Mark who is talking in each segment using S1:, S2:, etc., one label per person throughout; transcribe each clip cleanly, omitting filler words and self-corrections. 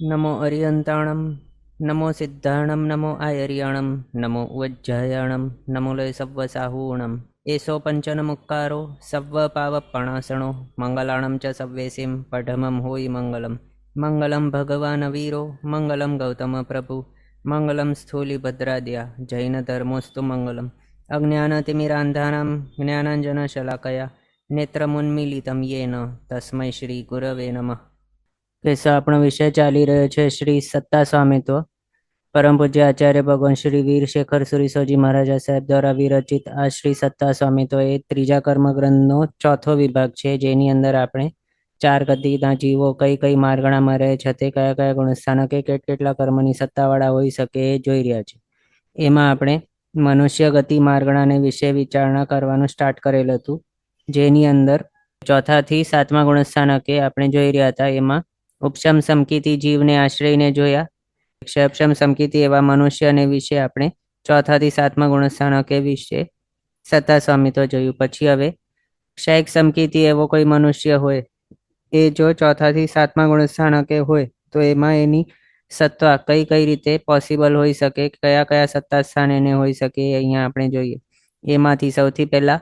S1: નમો અરિયંતાણમ, નમો સિદ્ધાણમ, નમો આયર્યાણમ, નમો ઉજ્જયાણમ, નમો લય સવ્વ સાહૂણમ. એસો પંચન મુક્કારો સવ્વ પાવપણાસણો મંગલાણમ ચ સવ્વેસીમ પઢમમ હોય મંગલમ. મંગલમ ભગવાન વીરો મંગલમ ગૌતમ પ્રભુ મંગલમ સ્થૂલિભદ્રાદ્યા જૈન ધર્મોસ્તુ મંગલમ. અજ્ઞાનતિમિરાંધાનાં જ્ઞાનાંજનશલાકયા નેત્રમુન્મીલિતમ યેન તસ્મૈ શ્રી ગુરવે નમઃ. આપણો વિષય ચાલી રહ્યો છે શ્રી સત્તા સ્વામિત્વ. પરમ પૂજ્ય આચાર્ય ભગવાન શ્રી વીર શેખર સુરીસોજી મહારાજા સાહેબ દ્વારા વિરચિત આ શ્રી સત્તા સ્વામિત્વ એ ત્રીજા કર્મગ્રંથનો ચોથો વિભાગ છે, જેની અંદર આપણે ચાર ગતિના જીવો કઈ કઈ માર્ગણામાં રહે છે, તે કયા કયા ગુણસ્થાનકે કેટલા કર્મની સત્તાવાળા હોઈ શકે એ જોઈ રહ્યા છે. એમાં આપણે મનુષ્ય ગતિ માર્ગણાને વિશે વિચારણા કરવાનું સ્ટાર્ટ કરેલું હતું, જેની અંદર ચોથાથી સાતમા ગુણસ્થાનકે આપણે જોઈ રહ્યા હતા. એમાં ઉપશમ સમકીતી જીવને આશ્રયને જોયા. ક્ષયક્ષમ સમકીતી એવા મનુષ્યને વિશે આપણે ચોથાથી સાતમા ગુણસ્થાનકે વિશે સત્તા સ્વામિત્વ જોયું. પછી હવે ક્ષયક સમકીતી એવો કોઈ મનુષ્ય હોય, એ જો ચોથાથી સાતમા ગુણસ્થાનકે હોય તો એમાં એની સત્તા કઈ કઈ રીતે પોસિબલ હોઈ શકે, કયા કયા સત્તા સ્થાન એને હોઈ શકે, એ અહીંયા આપણે જોઈએ. એમાંથી સૌથી પહેલા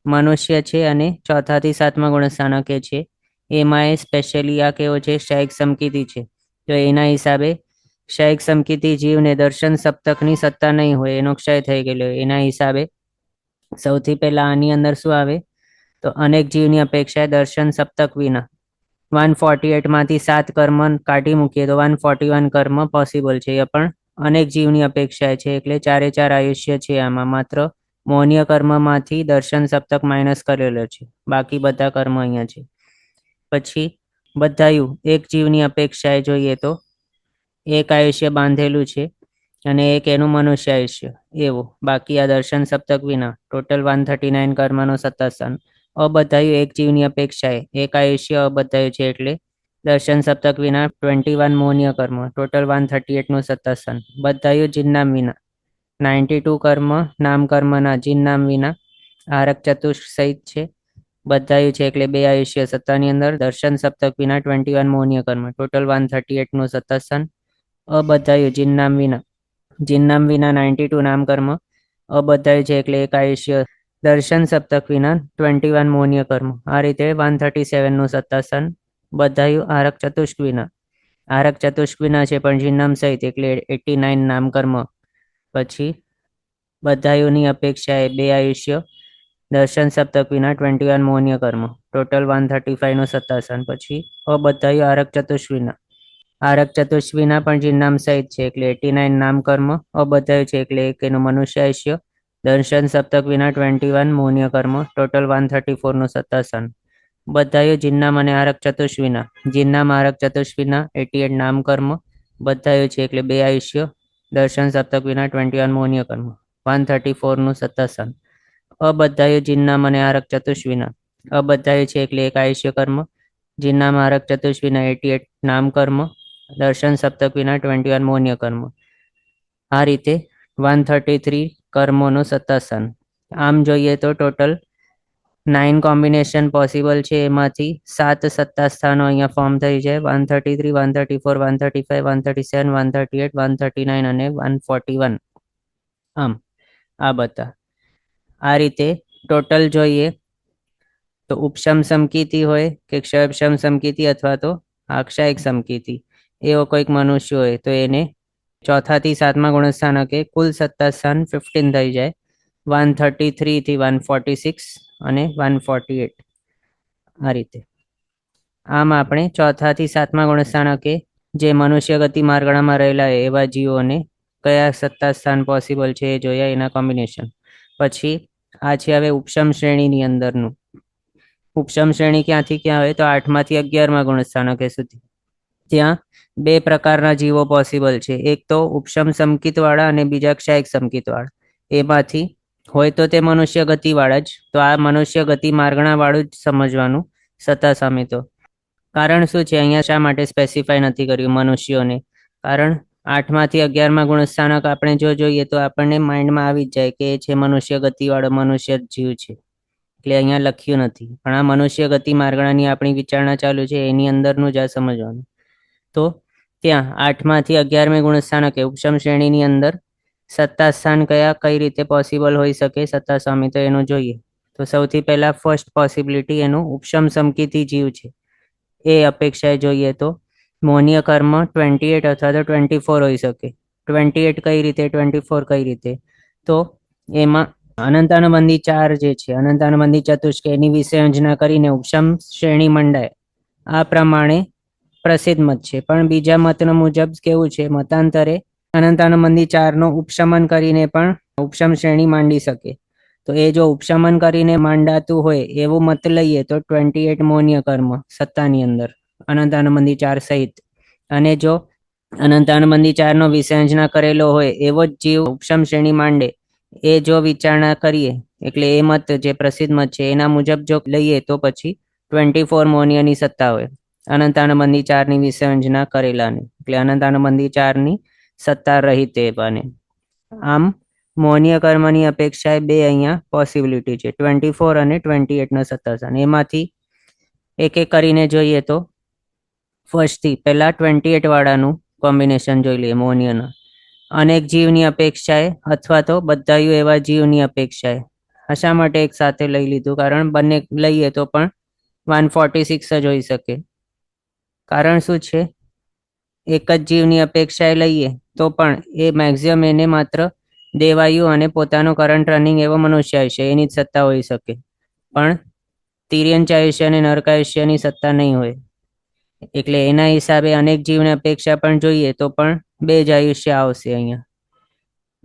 S1: મનુષ્ય છે અને ચોથાથી સાતમા ગુણસ્થાનકે છે. એમાં એ સ્પેશિયલી આ કેવો છે, ક્ષયક સમકીતી છે. તો એના હિસાબે ક્ષયક સમકીતી જીવને દર્શન સપ્તકની સત્તા નહીં હોય, એનો ક્ષય થઈ ગયેલો. એના હિસાબે સૌથી પહેલા આની અંદર શું આવે તો અનેક જીવની અપેક્ષાએ દર્શન સપ્તક વિના 148 માંથી 7 કર્મ કાઢી મૂકીએ તો 141 કર્મ પોસિબલ છે. એ પણ અનેક જીવની અપેક્ષાએ છે, એટલે 4 આયુષ્ય છે. આમાં માત્ર મૌન્ય કર્મમાંથી દર્શન સપ્તક માઇનસ કરેલો છે, બાકી બધા કર્મ અહીંયા છે. પછી બધાયું એક જીવની અપેક્ષાએ જોઈએ તો એક આયુષ્ય બાંધેલું છે અને એક એનું મનુષ્ય આયુષ્ય એવું. બાકી આ દર્શન સપ્તક વિના ટોટલ 139 કર્મનો સત્તાસ્થાન. અબધાયું એક જીવની અપેક્ષાએ એક આયુષ્ય અબધાયું છે, એટલે દર્શન સપ્તક વિના 21 મૌન્ય કર્મ, ટોટલ 138 નું સત્તાસ્થાન. બધાયું જીનનામ વિના 92 કર્મ નામ કર્મના જીનનામ વિના આરક ચતુષ્ક સહિત છે. બધાયું છે એટલે 2 આયુષ્ય સત્તાની અંદર દર્શન સપ્તક વિના 21 મૌન્ય કર્મ, ટોટલ 138 નું સત્તાસ્થાન. અબધાયું જીનનામ વિના 92 નામ કર્મ, અબધાયું છે એટલે 1 આયુષ્ય દર્શન સપ્તક વિના 21 મૌન્ય કર્મ. આ રીતે 137 નું સત્તાસ્થાન. બધાયું આરક ચતુષ્ક વિના છે પણ જીનનામ સહિત, એટલે 89 નામ કર્મ. પછી બધાયુની અપેક્ષાએ 2 આયુષ્ય દર્શન સપ્તક વિના 21 મૌન્ય કર્મ, ટોટલ 135 નું સત્તાસ્થાન. પછી અબધાયું આરક ચતુષ્ક વિના પણ જીનનામ સહિત છે, એટલે 89 નામ કર્મ. અબધાયું છે એટલે એક એનું મનુષ્ય આયુષ્ય દર્શન સપ્તક વિના 21 મૌન્ય કર્મ, ટોટલ 134 નું સત્તાસ્થાન. બધાયું જીનનામ અને આરક ચતુષ્ક વિના, જીનનામ આરક ચતુષ્ક વિના 88 નામ કર્મ. બધાયું છે એટલે 2 આયુષ્ય દર્શન સપ્તક વિના 21 મૌન્ય કર્મ, 134 નું સત્તાસ્થાન. અબધાયું જીનનામ અને આરક ચતુષ્ક વિના, અબધાયું છે એટલે 1 આયુષ્ય કર્મ, જીનનામ આરક ચતુષ્ક વિના 88 નામ કર્મ, દર્શન સપ્તક વિના 21 મૌન્ય કર્મ. આ રીતે 133 કર્મોનું સત્તાસ્થાન. આમ જોઈએ તો ટોટલ 9 કોમ્બિનેશન પોસિબલ છે. એમાંથી 7 સત્તા સ્થાનો અહીંયા ફોર્મ થઈ જાય: 133, 134, 135, 137, 138, 139 અને 141. આમ આ બધા આ રીતે ટોટલ જોઈએ તો ઉપશમ સમકીતી હોય કે ક્ષયક્ષમ સમકીતી અથવા તો આક્ષાયિક સમકીતી એવો કોઈક મનુષ્ય હોય તો એને ચોથાથી સાતમા ગુણસ્થાનકે કુલ સત્તાસ્થાન 15 થઈ જાય. 133 થી 146 અને 148 આ રીતે. આમ આપણે ચોથાથી સાતમા ગુણસ્થાનકે જે મનુષ્ય ગતિ માર્ગણામાં રહેલા એવા જીવોને કયા સત્તાસ્થાન પોસિબલ છે એ જોયા, એના કોમ્બિનેશન. પછી આ છે હવે ઉપશમ શ્રેણીની અંદરનું. ઉપશમ શ્રેણી ક્યાંથી ક્યાં હોય તો 8 માંથી 11મા ગુણસ્થાનકે સુધી. ત્યાં 2 પ્રકારના જીવો પોસિબલ છે, એક તો ઉપશમ સમકિત વાળા અને બીજા ક્ષયક સમકિત વાળા. એમાંથી હોય તો તે મનુષ્ય ગતિ વાળા જ, તો આ મનુષ્ય ગતિ માર્ગણા વાળું જ સમજવાનું સત્તા સ્વામિત્વ. કારણ શું છે, અહીંયા શા માટે સ્પેસિફાય નથી કર્યું મનુષ્યોને? કારણ 8 માંથી 11મા ગુણસ્થાનક આપણે જો જોઈએ તો આપણને માઇન્ડમાં આવી જ જાય કે એ છે મનુષ્ય ગતિ વાળો મનુષ્ય જીવ છે, એટલે અહીંયા લખ્યું નથી. પણ આ મનુષ્ય ગતિ માર્ગણાની આપણી વિચારણા ચાલુ છે, એની અંદરનું જ આ સમજવાનું. તો ત્યાં 8માંથી 11મી ગુણસ્થાનકે ઉપશમ શ્રેણીની અંદર સત્તા સ્થાન કઈ રીતે પોસિબલ હોઈ શકે સત્તા સ્વામી, તો એનું જોઈએ. તો સૌથી પહેલા ફર્સ્ટ પોસિબિલિટી એનું ઉપશમ સમકીથી જીવ છે એ અપેક્ષાએ જોઈએ તો મોનીય કર્મ 28 અથવા તો 24 હોઈ શકે. 28 કઈ રીતે, 24 કઈ રીતે? તો એમાં અનંતાનુબંધી 4 જે છે, અનંતાનુબંધી ચતુષ્ક, એની વિશે અંજના કરીને ઉપશમ શ્રેણી મંડાય, આ પ્રમાણે પ્રસિદ્ધ મત છે. પણ બીજા મતનો મુજબ કેવું છે, મતાંતરે અનંતાનુબંધી 4નો ઉપશમન કરીને પણ ઉપશમ શ્રેણી માંડી શકે. તો એ જો ઉપશમન કરીને માંડાતું હોય એવું મત લઈએ તો 28 મોનીય કર્મ સત્તાની અંદર અનંતાનુબંધી 4 સહિત, અને જો અનંતાનુબંધી 4નો વિસર્જના કરેલો હોય એવો જ જીવ ઉપશમ શ્રેણી માંડે, એ જો વિચારણા કરીએ, એટલે એ મત જે પ્રસિદ્ધ મત છે એના મુજબ જો લઈએ તો પછી 24 મોનીયની સત્તા હોય અનંતાનુબંધી 4ની વિસર્જના કરેલાની, એટલે અનંતાનુબંધી 4ની સત્તા રહિત એ બને. આમ મોનીય કર્મની અપેક્ષાએ બે અહીંયા પોસિબિલિટી છે, 24 અને 28નો સત્તા સ્થાન. એમાંથી એક એક કરીને જોઈએ તો ફર્સ્ટથી પહેલા 28 વાળાનું કોમ્બિનેશન જોઈ લઈએ મોનીયના. અનેક જીવની અપેક્ષાએ અથવા તો બધાયું એવા જીવની અપેક્ષાએ. આ શા માટે એક સાથે લઈ લીધું? કારણ બંને લઈએ તો પણ 146 જ હોઈ શકે. કારણ શું છે? એક જ જીવની અપેક્ષાએ લઈએ તો પણ એ મેક્સિમમ એને માત્ર દેવાયુ અને પોતાનો કરંટ રનિંગ એવો મનુષ્ય આયુષ્ય એની જ સત્તા હોઈ શકે, પણ તિર્યંચ આયુષ્ય અને નરકાયુષ્યની સત્તા નહીં હોય. એટલે એના હિસાબે અનેક જીવની અપેક્ષા પણ જોઈએ તો પણ 2 જ આયુષ્ય આવશે અહીંયા.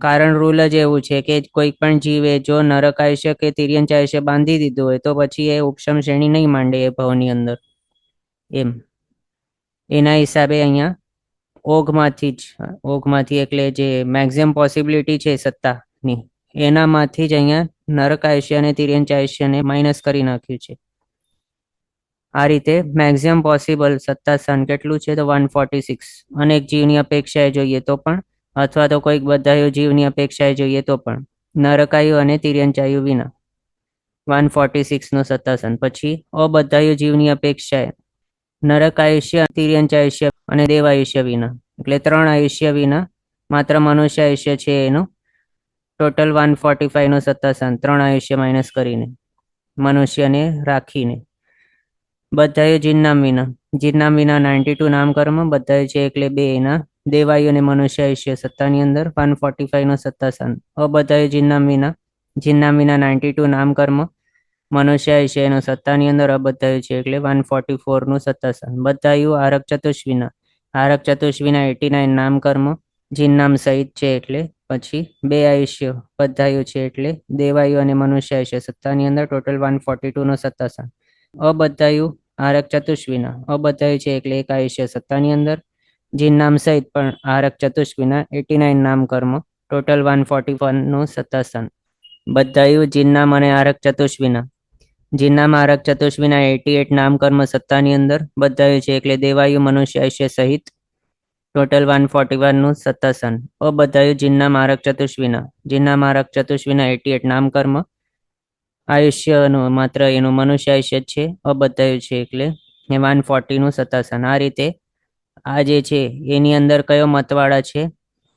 S1: કારણ રૂલ જ એવું છે કે કોઈ પણ જીવે જો નરક આયુષ્ય કે તિર્યંચ આયુષ્ય બાંધી દીધું હોય તો પછી એ ઉપશમ શ્રેણી નહીં માંડે એ ભવની અંદર. એમ એના હિસાબે અહીંયા ઓઘમાંથી એટલે જે મેક્સિમમ પોસિબિલિટી છે સત્તાની, એનામાંથી જ અહીંયા નરક આયુષ્ય અને તિર્યંચ આયુષ્યને માઇનસ કરી નાખ્યું છે. આ રીતે મેક્સિમમ પોસિબલ સત્તા સ્થાન કેટલું છે? તો 146. અનેક જીવની અપેક્ષાએ જોઈએ તો પણ, અથવા તો કોઈક બધાયું જીવની અપેક્ષાએ જોઈએ તો પણ, નરકાયુ અને તિર્યંચાયુ વિના 146નો સત્તા સ્થાન. પછી અબધાયુ જીવની અપેક્ષાએ નરક આયુષ્ય, તિર્યંચ આયુષ્ય અને દેવાયુષ્ય વિના, એટલે 3 આયુષ્ય વિના માત્ર મનુષ્ય આયુષ્ય છે એનું ટોટલ 145નો સત્તા સ્થાન, 3 આયુષ્ય માઇનસ કરીને મનુષ્યને રાખીને. બધાયું જીનનામ વિના 92 નામ કર્મ, બધાયું છે એટલે 2 એના દેવાયુ અને મનુષ્ય આયુષ્ય સત્તાની અંદર 145નો સત્તા સ્થાન. અબધાયું જીનનામ વિના 92 નામ કર્મ, મનુષ્ય આયુષ્ય એનો સત્તાની અંદર અબધાયું છે એટલે 144નું સત્તા સ્થાન. બધાયું આરક ચતુષ વિના 89 નામ કર્મ, જીનનામ સહિત છે એટલે પછી 2 આયુષ્ય બધાયું છે એટલે દેવાયુ અને મનુષ્ય આયુષ્ય સત્તાની અંદર ટોટલ 142નો સત્તા સ્થાન. અબધાયું આરક ચતુષ વિના, અબધાયું છે એટલે 1 આયુષ્ય સત્તાની અંદર, જીનનામ સહિત પણ આરક ચતુષ વિના 89 નામ કર્મ, ટોટલ 141નું સત્તા સ્થાન. બધાયું જીનનામ અને આરક ચતુષ વિના, જીનનામ આરક ચતુષ વિના 88 નામ કર્મ સત્તાની અંદર, બધાયું છે એટલે દેવાયુ મનુષ્ય આયુષ્ય સહિત ટોટલ 141નું સત્તા સ્થાન. અબધાયું જીનનામ આરક ચતુષ વિના, જીનનામ આરક ચતુષ વિના 88 નામ કર્મ, આયુષ્યનું માત્ર એનું મનુષ્ય આયુષ્ય જ છે, અબધાયું છે એટલે 140નું સત્તા સ્થાન. આ રીતે આ જે છે એની અંદર કયો મતવાળા છે?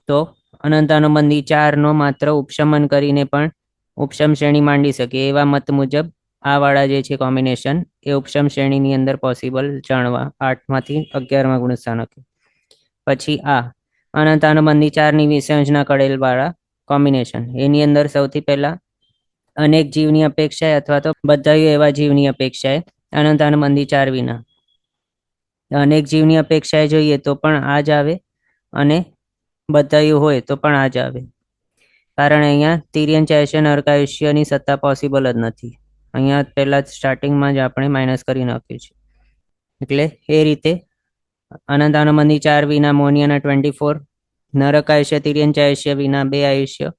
S1: તો અનંતાનુબંધી 4નો માત્ર ઉપશમન કરીને પણ ઉપશમ શ્રેણી માંડી શકે એવા મત મુજબ આ વાળા જે છે કોમ્બિનેશન એ ઉપશમ શ્રેણીની અંદર પોસિબલ જાણવા 8માંથી 11મા ગુણસ્થાનકે. પછી આ અનંતાનુબંધી 4ની વિસર્જના કરેલ વાળા કોમ્બિનેશન, એની અંદર સૌથી પહેલા અનેક જીવની અપેક્ષાએ અથવા તો બધાયું એવા જીવની અપેક્ષાએ અનંતાનુબંધી 4 વિના. અનેક જીવની અપેક્ષાએ જોઈએ તો પણ આ જ આવે, અને બધાયું હોય તો પણ આ જ આવે. કારણ અહીંયા તિર્યંચ આયુષ્ય નરકાયુષ્યની સત્તા પોસિબલ જ નથી. અહીંયા પહેલા સ્ટાર્ટિંગમાં જ આપણે માઇનસ કરી નાખ્યું છે. એટલે એ રીતે અનંતાનુબંધી 4 વિના મોનિયાના 24, નરક આયુષ્ય તિર્યંચ આયુષ્ય વિના 2 આયુષ્ય,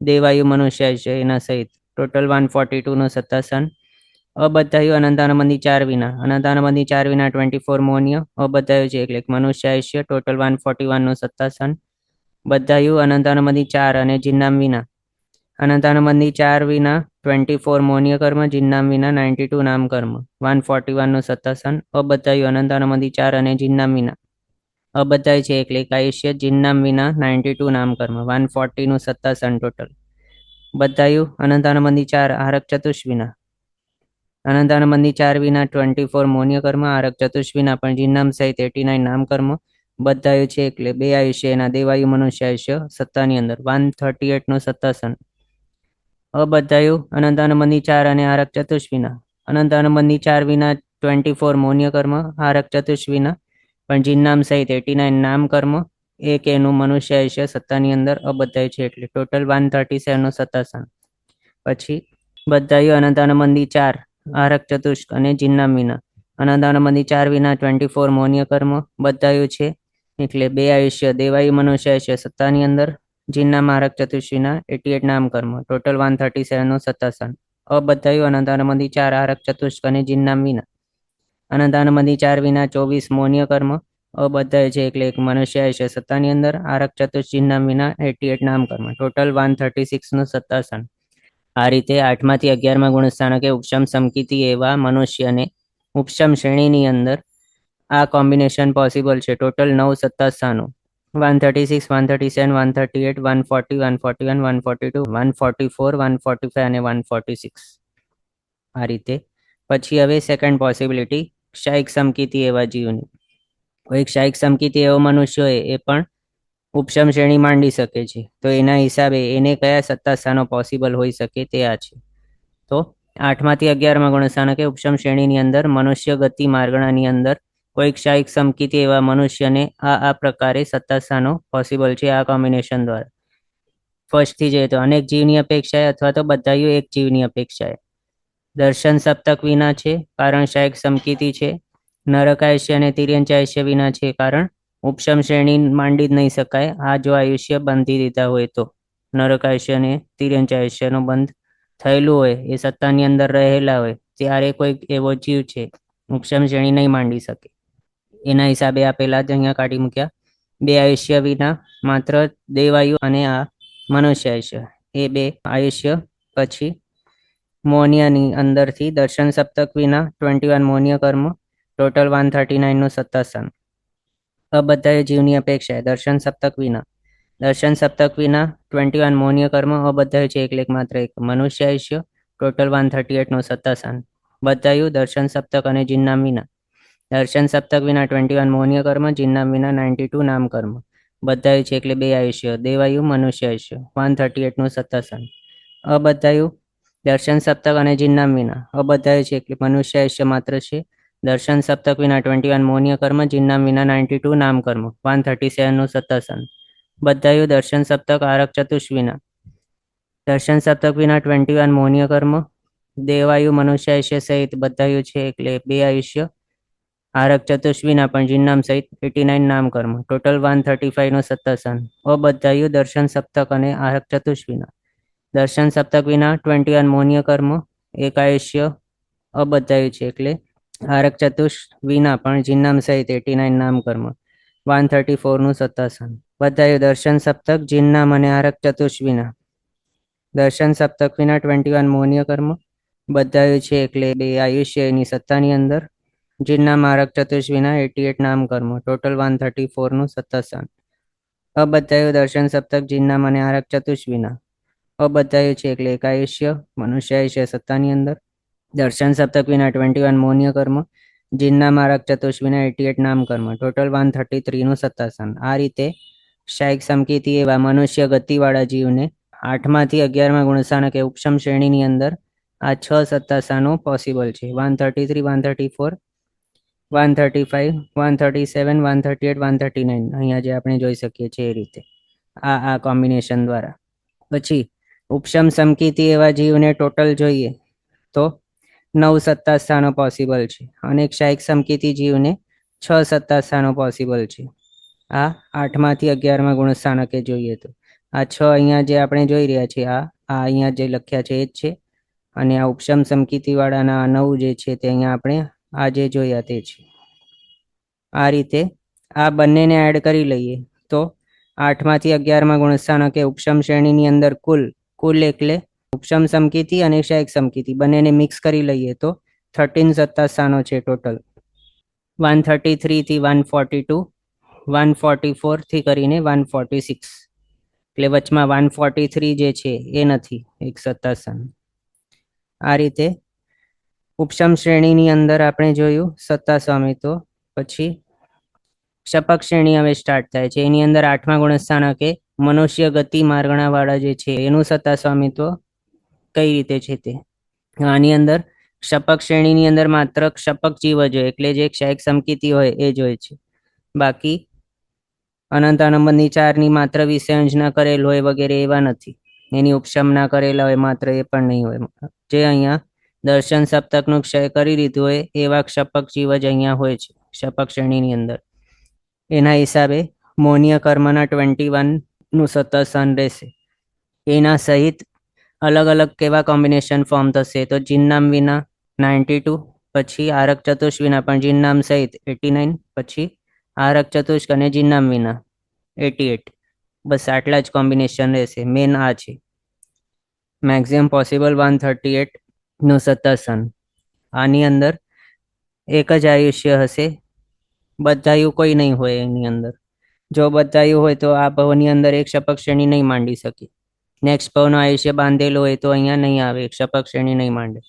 S1: દેવાયુ મનુષ્ય આયુષ્ય એના સહિત ટોટલ 142નું સત્તા સ્થાન. અબધાયું અનંતાનુબંધી 4 વિના, અનંતાનુબંધી 4 વિના 24 મોનિય, અબધાયું છે એટલે મનુષ્ય આયુષ્ય ટોટલ 141નું સત્તા સ્થાન. બધાયું અનંતાનુબંધી 4 અને જીનનામ વિના, અનંતાનુબંધી 4 વિના 24 મોનિય કર્મ, જીનનામ વિના 92 નામ કર્મ, 141નું સત્તા સ્થાન. અબધાયું અનંતાનુબંધી 4 અને જીનનામ વિના, અબધાય છે એટલે એક આયુષ્ય, જીન નામ વિના 92 નામ કર્મ, 140 નું સત્તાસન ટોટલ. બધાયું અનંતાનંદી 4 આરક ચતુષ વિના, અનંતાનંદી 4 વિના 24 મૌન્ય કર્મ, આરક ચતુષ વિના પણ જીન નામ સહિત 89 નામ કર્મ. બધાયું છે એટલે 2 આયુષ્ય, એના દેવાયુ મનુષ્ય આયુષ્ય સત્તાની અંદર 138 નું સત્તાસન. અબધાયું અનંતાનંદી 4 અને આરક ચતુષ વિના, અનંતાનંદી 4 વિના 24 મૌન્ય કર્મ, આરક ચતુષ વિના પણ જીન નામ સહિત 89 નામ કર્મ. એક એનું મનુષ્ય આયુષ્ય સત્તાની અંદર અબધાય છે એટલે ટોટલ 137 નું સત્તાસન. પછી બધાયું અનંતાનંદી 4 આરક ચતુષ્ક અને જીન નામ વિના, અનંતાનંદી 4 વિના 24 મૌન્ય કર્મ. બધાયું છે એટલે 2 આયુષ્ય, દેવાયુ મનુષ્ય આયુષ્ય સત્તાની અંદર, જીન નામ આરક ચતુષ વિના 88 નામ કર્મ, ટોટલ 137 નું સત્તાસન. અબધાયું અનંતાનંદી 4 આરક ચતુષ્ક અને જીન નામ વિના, અનંતાનંદી 4 વિના 24 મૌન્ય કર્મ. અબધાય છે એટલે એક મનુષ્ય આયુષ્ય સત્તાની અંદર, આરક ચતુષ જીન નામ વિના 88 નામ કર્મ, ટોટલ 136 નું સત્તાસન. આ રીતે 8માંથી 11માં ગુણસ્થાનકે ઉપશમ સમકીતિ એવા મનુષ્યને ઉપશમ શ્રેણીની અંદર આ કોમ્બિનેશન પોસિબલ છે. ટોટલ 9 સત્તાસ્થાનો 136, 137, 138, 140, 141, 142, 144, 145 અને 146. આ રીતે. પછી હવે સેકન્ડ પોસિબિલિટી ક્ષાયિક સમકીતિ એવા જીવની. કોઈ ક્ષાયિક સમકીતિ એવો મનુષ્ય હોય એ પણ ઉપશમ શ્રેણી માંડી શકે છે. તો એના હિસાબે એને કયા સત્તાસ્થાનો પોસિબલ હોઈ શકે તે આ છે. તો 8માંથી 11માં ગુણસ્થાનકે ઉપશમ શ્રેણીની અંદર મનુષ્ય ગતિ માર્ગણાની અંદર કોઈ ક્ષાયિક સમકીતિ એવા મનુષ્યને આ પ્રકારે સત્તાસ્થાનો પોસિબલ છે આ કોમ્બિનેશન દ્વારા. ફર્સ્ટથી જોઈએ તો અનેક જીવની અપેક્ષાએ અથવા તો બધાયું એક જીવની અપેક્ષાએ. દર્શન સપ્તક વિના છે કારણ ક્ષાયિક સમકીતિ છે. નરક આયુષ્ય અને તિર્યંચ આયુષ્ય વિના છે કારણ ઉપશમ શ્રેણી માંડી જ નહીં શકાય. આ જો આયુષ્ય બાંધી દીધા હોય તો નરક આયુષ્ય અને તિર્યંચ આયુષ્યનો બંધ થયેલું હોય, એ સત્તાની અંદર રહેલા હોય, ત્યારે કોઈક એવો જીવ છે ઉપશમ શ્રેણી નહીં માંડી શકે. એના હિસાબે આ પહેલા જ અહીંયા કાઢી મૂક્યા. 2 આયુષ્ય વિના માત્ર દેવાયુ અને આ મનુષ્ય આયુષ્ય, એ 2 આયુષ્ય. પછી મૌન્યની અંદરથી દર્શન સપ્તક વિના 21 મૌન્ય કર્મ, ટોટલ 139 નું સત્તાસન. અબધાય જીવની અપેક્ષાએ દર્શન સપ્તક વિના, દર્શન સપ્તક વિના 21 મૌન્ય કર્મ. અબધાય છે એટલે માત્ર એક મનુષ્ય આયુષ્ય, ટોટલ 138 નું સત્તાસન. બધાયું દર્શન સપ્તક અને જીન નામ વિના, દર્શન સપ્તક વિના 21 મૌન્ય કર્મ, જીન નામ વિના 92 નામ કર્મ. બધાયું છે એટલે 2 આયુષ્ય, દેવાયુ મનુષ્ય આયુષ્ય 138 નું સત્તાસન. અબધાયું દર્શન સપ્તક અને જીન નામ વિના, અબધાયું છે એટલે મનુષ્ય આયુષ્ય માત્ર છે. દર્શન સપ્તક વિના 21 મૌન્ય કર્મ, જીન નામ વિના 92 નામ કર્મ, 137 નું સત્તાસન. બધાયું દર્શન સપ્તક આરક ચતુષ વિના, દર્શન સપ્તક વિના 21 મૌન્ય કર્મ, દેવાયુ મનુષ્ય આયુષ્ય સહિત બધાયું છે એટલે 2 આયુષ્ય. આરક ચતુષ વિના પણ જીન નામ સહિત 89 નામ કર્મ, ટોટલ 135 નું સત્તાસન. અબધાયું દર્શન સપ્તક અને આરક ચતુષ વિના, દર્શન સપ્તક વિના 21 મૌન્ય કર્મ, એક આયુષ્ય. અબધાયું છે એટલે આરક ચતુષ વિના પણ જીન નામ સહિત 89 નામ કર્મ, 134 નું સત્તાસન. બધાયું દર્શન સપ્તક, જીન નામ અને આરક ચતુષ વિના, દર્શન સપ્તક વિના 21 મૌન્ય કર્મ. બધાયું છે એટલે 2 આયુષ્ય એની સત્તાની અંદર, જીન નામ આરક ચતુષ વિના 88 નામ કર્મ, ટોટલ 134 નું સત્તાસન. અબધાયું દર્શન સપ્તક, જીન નામ અને આરક ચતુષ વિના, અબધાયું છે એટલે એક આયુષ્ય મનુષ્ય આયુષ્ય સત્તાની અંદર, દર્શન સપ્તક વિના 21 મૌન્ય કર્મ, જીન નામ આરક ચતુષ વિના 88 નામ કર્મ, ટોટલ 133 નું સત્તાસન. આ રીતે ક્ષાયિક સમકીતિ એવા મનુષ્ય ગતિવાળા જીવને 8માંથી 11માં ગુણસ્થાનકે ઉપશમ શ્રેણીની અંદર આ 6 સત્તાસ્થાનો પોસિબલ છે. 133, 134, 135, 137, 138, 139. અહીંયા જે આપણે જોઈ શકીએ છીએ એ રીતે આ કોમ્બિનેશન દ્વારા. પછી ઉપશમ સમકીતિ એવા જીવને ટોટલ જોઈએ તો 9 સત્તાસ્થાનો પોસિબલ છે અને ક્ષાયિક સમકીતિ જીવને 6 સત્તાસ્થાનો પોસિબલ છે. આ 8માંથી 11માં ગુણસ્થાનકે જોઈએ તો આ 6 અહીંયા જે આપણે જોઈ રહ્યા છીએ, આ અહીંયા જે લખ્યા છે એ જ છે. અને આ ઉપશમ સમકીતિ વાળાના 9 જે છે તે અહીંયા આપણે આ જે જોયા તે છે. આ રીતે આ બંનેને એડ કરી લઈએ તો 8માંથી 11માં ગુણસ્થાનકે ઉપશમ શ્રેણીની અંદર કુલ એટલે ઉપશમ સમકીતિ અને ક્ષાયિક સમકીતિ બંનેને મિક્સ કરી લઈએ તો 13 સત્તાસ્થાનો છે ટોટલ. 133 થી 142 144 થી કરીને 146, એટલે વચમાં 143 જે છે એ નથી એક સત્તાસન. આ રીતે ઉપશમ શ્રેણીની અંદર આપણે જોયું સત્તા સ્વામિત્વ. પછી શપક શ્રેણી હવે સ્ટાર્ટ થાય છે. એની અંદર 8મા ગુણસ્થાનકે મનુષ્ય ગતિ માર્ગણા વાળા જે છે એનું સત્તા સ્વામિત્વ કઈ રીતે છે તે. આની અંદર શપક શ્રેણીની અંદર માત્ર શપક જીવ જ હોય, એટલે જે ક્ષયક સમકીતી હોય એ જ હોય છે. બાકી અનંત અનંબરની 4ની માત્ર વિષયંજના કરેલ હોય વગેરે એવા નથી. એની ઉપશમના કરેલા હોય માત્ર એ પણ નહીં હોય. જે અહીંયા દર્શન સપ્તકનું ક્ષય કરી દીધું હોય એવા શપક જીવ જ અહીંયા હોય છે શપક શ્રેણીની અંદર. એના હિસાબે મૌન્ય કર્મના 21નું સતસન રહેશે. એના સહિત અલગ અલગ કેવા કોમ્બિનેશન ફોર્મ થશે તો જીનનામ વિના 92, પછી આરક ચતુષ વિના પણ જીનનામ સહિત 89, પછી આરક ચતુષ્ક અને જીનનામ વિના 88. બસ આટલા જ કોમ્બિનેશન રહેશે. મેન આ છે. મેક્સિમમ પોસિબલ 138નું સતસન. આની અંદર એક જ આયુષ્ય હશે, બધાયું કોઈ નહીં હોય એની અંદર. જો બધાયું હોય તો આ ભવની અંદર એક શપક શ્રેણી નહીં માંડી શકે. નેક્સ્ટ ભવનું આયુષ્ય બાંધેલું હોય તો અહીંયા નહીં આવે, એક શપક શ્રેણી નહીં માંડે.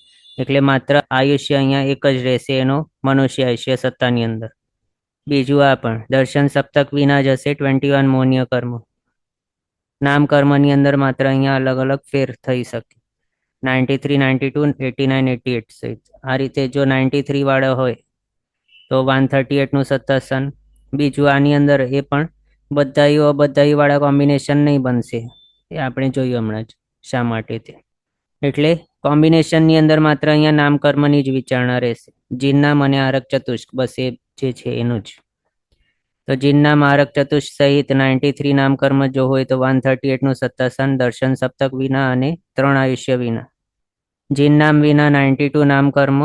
S1: એટલે માત્ર આયુષ્ય અહીંયા એક જ રહેશે એનો મનુષ્ય આયુષ્ય સત્તાની અંદર. બીજું આ પણ દર્શન સપ્તક વિના જ હશે 21 મૌન્ય કર્મ. નામ કર્મની અંદર માત્ર અહીંયા અલગ અલગ ફેર થઈ શકે. 93, 92, 89, 88 સહિત. આ રીતે જો 93 વાળો હોય તો 138નું સત્તાસન. બીજું આની અંદર એ પણ બધાયું અબધાયું વાળા કોમ્બિનેશન નહીં બનશે. એ આપણે જોયું હમણાં જ શા માટે તે. એટલે કોમ્બિનેશનની અંદર માત્ર અહીંયા નામકર્મની જ વિચારણા રહેશે. જીનનામ અને આરક ચતુષ્ક, બસ એ જે છે એનું જ. તો જીનનામ આરક ચતુષ્ક સહિત 93 નામકર્મ જો હોય તો 138નું સત્તાસન દર્શન સપ્તક વિના અને 3 આયુષ્ય વિના. જીનનામ વિના 92 નામકર્મ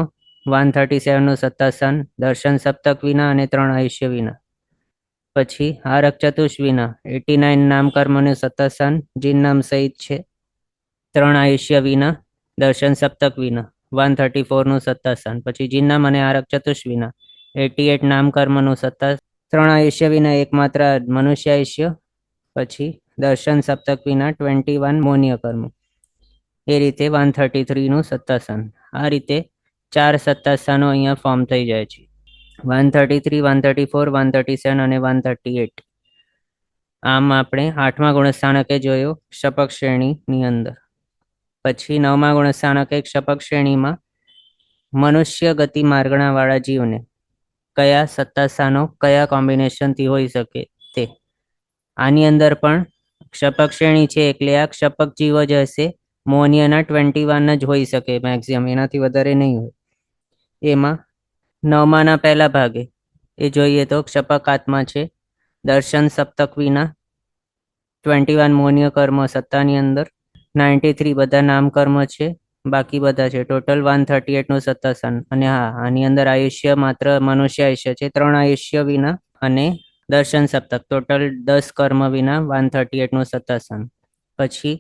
S1: 137નું સત્તાસન દર્શન સપ્તક વિના અને 3 આયુષ્ય વિના. પછી આરક ચતુષ વિના 89 નામકર્મનું સત્તાસન જીનનામ સહિત છે, 3 આયુષ્ય વિના દર્શન સપ્તક વિના 134નું સત્તાસન. પછી જીનનામ અને આરક ચતુષ વિના 88 નામકર્મનું સત્તા 3 આયુષ્ય વિના એકમાત્ર મનુષ્ય આયુષ્ય. પછી દર્શન સપ્તક વિના 21 મૌન્ય કર્મ. એ રીતે 133નું સત્તાસન. આ રીતે 4 સત્તાસનો અહીંયા ફોર્મ થઈ જાય છે. 133, 134, 137 અને 138. આમ આપણે 8મા ગુણસ્થાનકે જોયો શપક શ્રેણીની અંદર. પછી 9મા ગુણસ્થાનકે શપક શ્રેણીમાં મનુષ્ય ગતિ માર્ગણા વાળા જીવને કયા સત્તાસ્થાનો કયા કોમ્બિનેશનથી હોઈ શકે તે. આની અંદર પણ શપક શ્રેણી છે એટલે આ શપક જીવ જ હશે. મૌન્યના 21 જ હોઈ શકે મેક્સિમમ, એનાથી વધારે નહીં હોય. એમાં 9માના પહેલા ભાગે એ જોઈએ તો ક્ષપક આત્મા છે. દર્શન સપ્તક વિના 21 મૌન્ય કર્મ સત્તાની અંદર. 93 બધા નામકર્મ છે, બાકી બધા છે. ટોટલ 138નું સત્તાસન. અને હા, આની અંદર આયુષ્ય માત્ર મનુષ્ય આયુષ્ય છે, 3 આયુષ્ય વિના અને દર્શન સપ્તક ટોટલ 10 કર્મ વિના 138નું સત્તાસન. પછી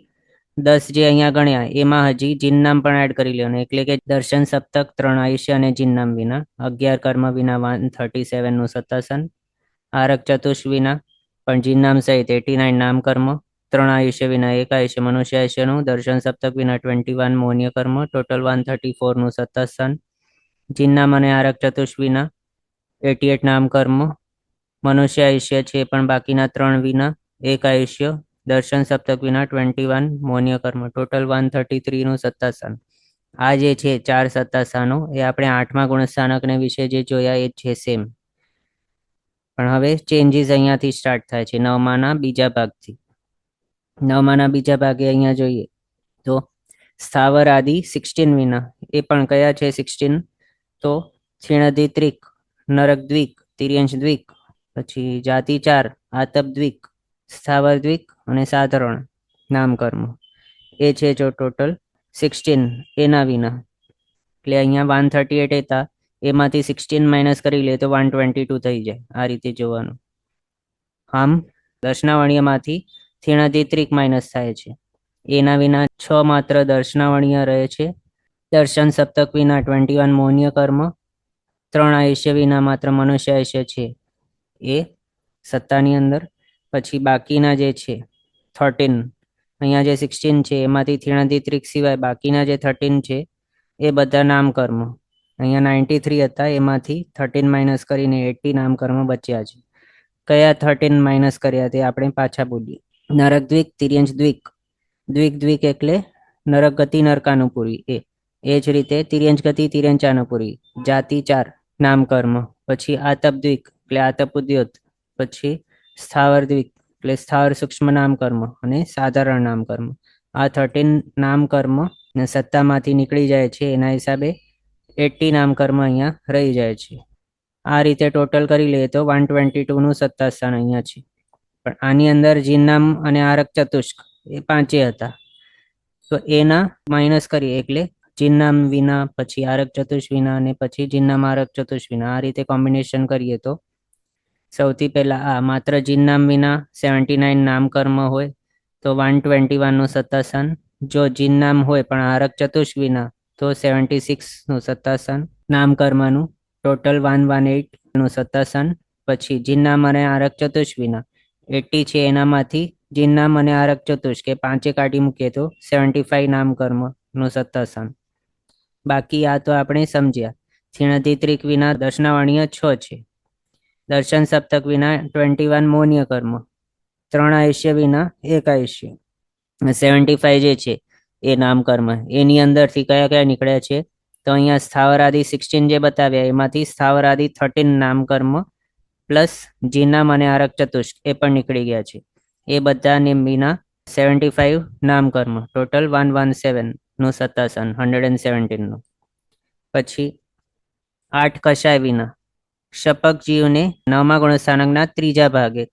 S1: 10 જે અહીંયા ગણ્યા એમાં હજી જીનનામ પણ એડ કરી લેવાનું, એટલે કે દર્શન સપ્તક 3 આયુષ્ય અને જીનનામ વિના 11 કર્મ વિના 137નું સત્તાસન. આરક ચતુષ વિના પણ જીનનામ સહિત 89 નામ કર્મ, 3 આયુષ્ય વિના 1 આયુષ્ય મનુષ્ય આયુષ્યનું. દર્શન સપ્તક વિના 21 મૌન્ય કર્મ ટોટલ 134નું સત્તાસન. જીનનામ અને આરક ચતુષ વિના 88 નામ કર્મ, મનુષ્ય આયુષ્ય છે પણ બાકીના 3 વિના 1 આયુષ્ય. દર્શન સપ્તક વિના 21 મૌન્ય કર્મ ટોટલ 133નું સત્તાસન. આ જે છે 4 સત્તાસનો એ આપણે 8મા ગુણસ્થાનકને વિશે જે જોયા એ છે સેમ. પણ હવે ચેન્જીસ અહીંયાથી સ્ટાર્ટ થાય છે 9માના બીજા ભાગથી. 9માના બીજા ભાગે અહીંયા જોઈએ તો સ્થાવર આદિ 16 વિના એ પણ કયા છે 16 તો ક્ષીણધિત્રિક, નરક દ્વિક, તિર્યંશ દ્વિક, પછી જાતિ 4, આતપ દ્વિક, સ્થાવર દ્વિક અને સાધારણ નામકર્મ. એ છે જો ટોટલ 16 એના વિના. એટલે અહીંયા 138 હતા, એમાંથી 16 માઇનસ કરી લે તો 122 થઈ જાય. આ રીતે જોવાનું. આમ દર્શનાવણીયમાંથી ક્ષીણધિત્રિક માઇનસ થાય છે. એના વિના 6 માત્ર દર્શનાવણીય રહે છે. દર્શન સપ્તક વિના 21 મૌન્ય કર્મ, 3 આયુષ્ય વિના માત્ર મનુષ્ય આયુષ્ય છે એ સત્તાની અંદર. પછી બાકીના જે છે 13, અહીંયા જે 16 છે એમાંથી થીણાદિત્રિક સિવાય બાકીના જે 13 છે એ બધા નામકર્મ. અહીંયા 93 હતા, એમાંથી 13 માઇનસ કરીને 80 નામકર્મ બચ્યા છે. કયા 13 માઇનસ કર્યા તે આપણે પાછા બોલીએ. નરક દ્વિક, તિર્યંશ દ્વિક. દ્વિક દ્વિક એટલે નરક ગતિ નરકાનુપુરી એ જ રીતે તિર્યંશ ગતિ તિર્યંચાનુપુરી. જાતિ 4 નામકર્મ. પછી આતપ દ્વિક એટલે આતપ ઉદ્યોત. પછી સ્થાવર દ્વિક એટલે સ્થાવર સૂક્ષ્મ નામકર્મ અને સાધારણ નામકર્મ. આ 13 નામકર્મ સત્તામાંથી નીકળી જાય છે, એના હિસાબે 80 નામકર્મ અહીંયા રહી જાય છે. આ રીતે ટોટલ કરી લઈએ તો 122નું સત્તા સ્થાન અહીંયા છે. પણ આની અંદર જીનનામ અને આરક ચતુષ્ક એ 5 હતા, તો એના માઇનસ કરીએ એટલે જીનનામ વિના, પછી આરક ચતુષ્ક વિના અને પછી જીનનામ આરક ચતુષ્ક વિના. આ રીતે કોમ્બિનેશન કરીએ તો સૌથી પહેલા આ માત્ર જીનનામ વિના 79 નામકર્મ હોય તો 121નું સત્તા સ્થાન. જો જીનનામ હોય પણ આરક ચતુષ્ક વિના તો 76નું સત્તા સ્થાન નામકર્મનું. ટોટલ 118નું સત્તા સ્થાન. પછી જીનનામ અને આરક ચતુષ્ક વિના 80 છે, એનામાંથી જીનનામ અને આરક ચતુષ્ક એ 5 કાઢી મૂકીએ તો 75 નામકર્મનું સત્તા સ્થાન. બાકી આ તો આપણે સમજ્યા. થીણાદિત્રિક વિના દર્શનાવર્ણીય 6 છે. દર્શન સપ્તક વિના 21 મૌન્ય કર્મ. 3 આયુષ્ય વિના 1 આયુષ્ય. 75 જે છે એ નામકર્મ. એની અંદરથી કયા કયા નીકળ્યા છે તો અહીંયા સ્થાવરાદિ 16 જે બતાવ્યા એમાંથી સ્થાવરાદિ 13 નામકર્મ પ્લસ જીનામ અને આરક ચતુષ્ક એ પણ નીકળી ગયા છે. એ બધાને વિના 75 નામકર્મ. ટોટલ 117નું સત્તા સ્થાન 117નું. પછી 8 કષાય વિના. શપક જીવને 9મા ગુણસ્થાનકના 3જા ભાગે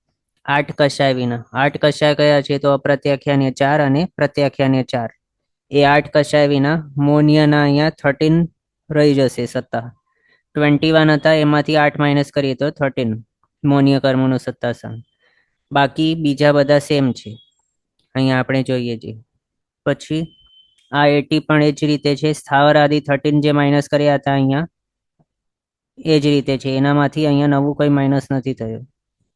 S1: 8 કષાય વિના. 8 કષાય કયા છે તો અપ્રત્યાખ્યાન્ય 4 અને પ્રત્યાખ્યાન્ય 4. એ 8 કષાય વિના મૌન્યના અહીંયા 13 રહી જશે સત્તા. 21 હતા, એમાંથી 8 માઇનસ કરીએ તો 13 મૌન્ય કર્મનું સત્તા સ્થાન. બાકી બીજા બધા સેમ છે, અહીંયા આપણે જોઈએ છીએ. પછી આ 80 પણ એ જ રીતે છે. સ્થાવર આદિ 13 જે માઇનસ કર્યા હતા અહીંયા એ જ રીતે છે, એનામાંથી અહીંયા નવું કોઈ માઇનસ નથી થયું.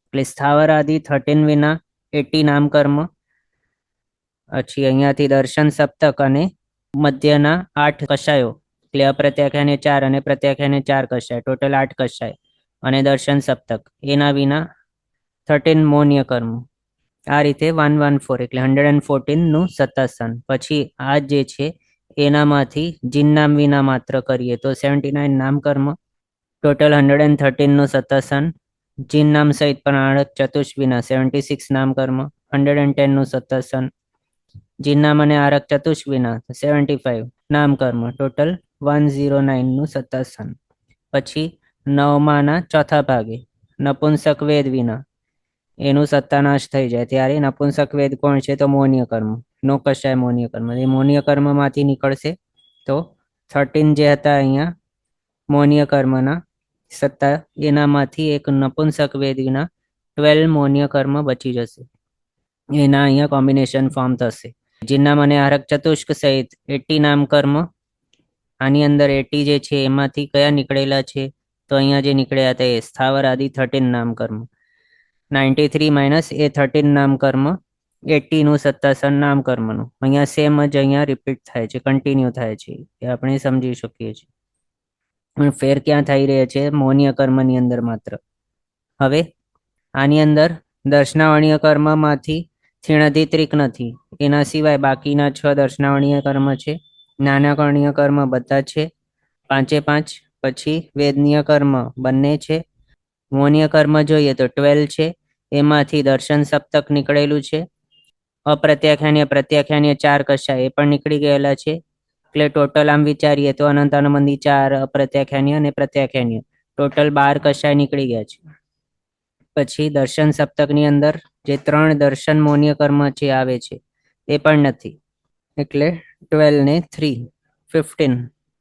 S1: એટલે સ્થાવર આદિ 13 વિના 80 નામકર્મ. પછી અહીંયાથી દર્શન સપ્તક અને મધ્યના 8 કષાયો એટલે અપ્રત્યાખ્યાને 4 અને પ્રત્યાખ્યાને 4 કષાય. ટોટલ 8 કષાય અને દર્શન સપ્તક એના વિના 13 મૌન્ય કર્મ. આ રીતે 114 એટલે 114નું સત્તા સ્થાન. પછી આ જે છે એનામાંથી જીનનામ વિના માત્ર કરીએ તો 79 નામકર્મ. ટોટલ 113નું સત્તા સ્થાન. જીનનામ સહિત પણ આરક ચતુષ્ક વિના 76 નામકર્મ 110નું સત્તા સ્થાન. જીનનામ અને આરક ચતુષ્ક વિના 75 નામકર્મ. ટોટલ 109નું સત્તા સ્થાન. પછી 9માના ચોથા ભાગે નપુંસક વેદ વિના એનું સત્તાનાશ થઈ જાય ત્યારે નપુંસક વેદ કોણ છે તો મૌન્ય કર્મ. નો કશાય મૌન્ય કર્મ. એ મૌન્ય કર્મમાંથી નીકળશે તો 13 જે હતા અહીંયા મૌન્ય કર્મના સત્તા, એનામાંથી એક નપુંસક વેદ વિના 12 મૌન્ય કર્મ બચી જશે. એના અહીંયા કોમ્બિનેશન ફોર્મ થશે. જીનનામ અને આરક ચતુષ્ક સહિત 80 નામકર્મ. આની અંદર 80 જે છે એમાંથી કયા નીકળેલા છે તો અહીંયા જે નીકળ્યા હતા એ સ્થાવર આદિ 13 નામકર્મ. 93 માઇનસ એ 13 નામકર્મ 80નું સત્તા સ્થાન નામકર્મનું. અહીંયા સેમ જ અહીંયા રિપીટ થાય છે, કન્ટિન્યુ થાય છે, એ આપણે સમજી શકીએ છીએ. ફેર ક્યાં થઈ રહ્યા છે મૌન્ય કર્મની અંદર માત્ર. હવે આની અંદર દર્શનાવર્ણીય કર્મમાંથી થીણાદિત્રિક નથી, એના સિવાય બાકીના 6 દર્શનાવર્ણીય કર્મ છે. જ્ઞાનાકર્ણીય કર્મ બધા છે 5 પછી વેદનીય કર્મ બંને છે. મૌન્ય કર્મ જોઈએ તો 12 છે, એમાંથી દર્શન સપ્તક નીકળેલું છે. અપ્રત્યાખ્યાન્ય પ્રત્યાખ્યાન્ય 4 કશાય એ પણ નીકળી ગયેલા છે. એટલે ટોટલ આમ વિચારીએ તો અનંતાનુબંધી 4 અપ્રત્યાખ્યાન્ય અને પ્રત્યાખ્યાન્ય ટોટલ 12 કશાય નીકળી ગયા છે. પછી દર્શન સપ્તકની અંદર જે 3 દર્શન મૌન્ય કર્મ છે આવે છે એ પણ નથી, એટલે 12 ને 3 15